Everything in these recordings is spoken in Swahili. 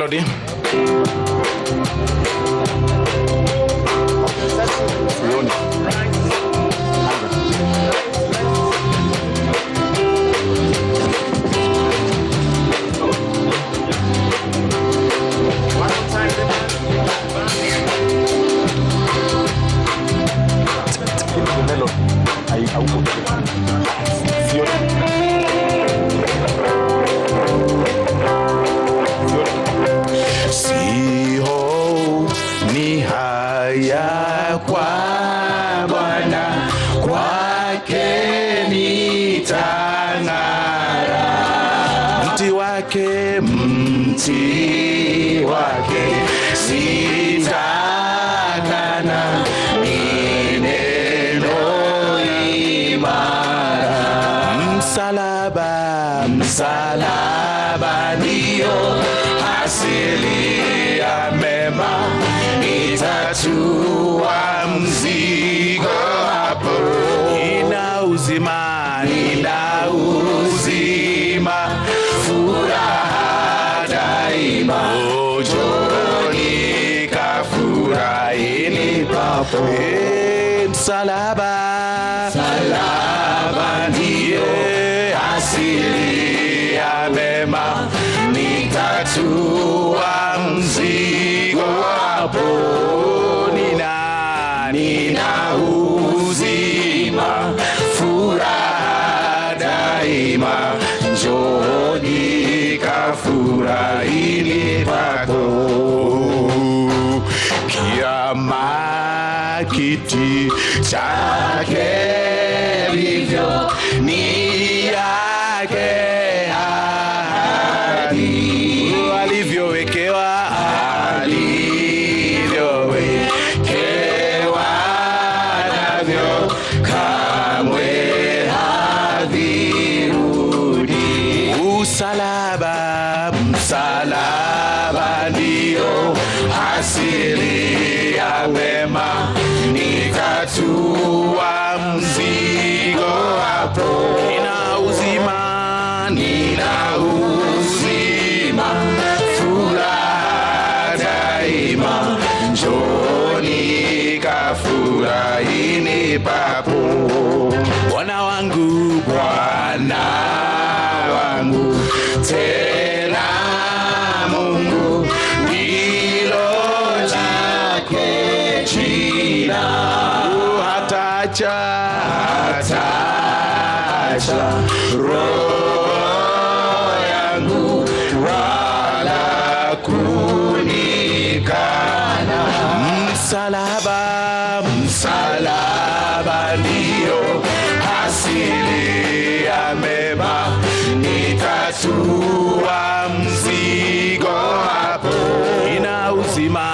melody. Haya kwa Bwana, kwake nitang'ara. Mti wake sitakana, ni neno imara. Msalaba ndio asili ya mema, nitatua mzigo hapo. Nina uzima, furaha daima. Njoni kafurahini papo. Msalaba ndiyo asili ya mema, nitatua mzigo hapo. Nina uzima, furaha daima. Njoni kafurahini pako. Kiama kiti chake vivyo, ni yake ahadi. Alivyowekewa navyo, kamwe havirudi. Msalaba ndio asili ya wema, nikatua mzigo hapo. Nina uzima, furaha daima. Njoni kafurahini papo. Bwana wangu, tena Mungu, ndilo lake jina. Hataacha roho yangu wala kunikana. Msalaba ndio asili ya mema, nitatua mzigo hapo. Nina uzima,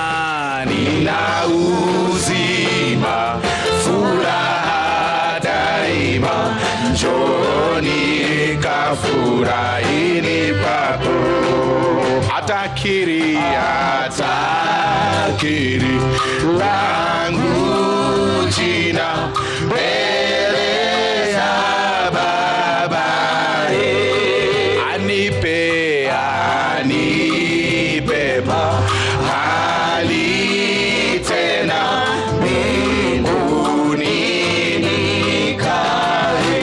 furaha daima. Njoni kafurahini papo. Atakiri langu jina mbele ya Babaye. Anipe mahali tena mbinguni nikae.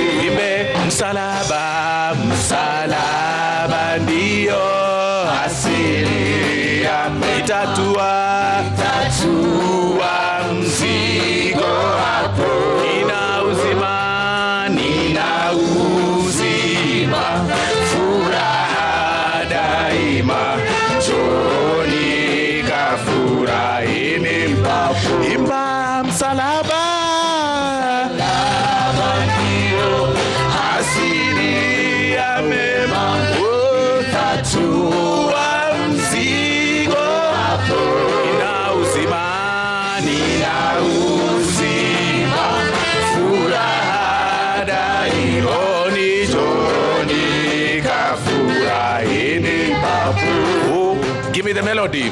Msalaba ndio asili ya itatua mzigo hapo. Nina uzima, furaha daima. Njoni kafurahini papo. Imba msalaba ndio asili ya mema, nitatua mzigo hapo. Nina uzima, furaha daima. Njoni kafurahini papo. Give me the melody.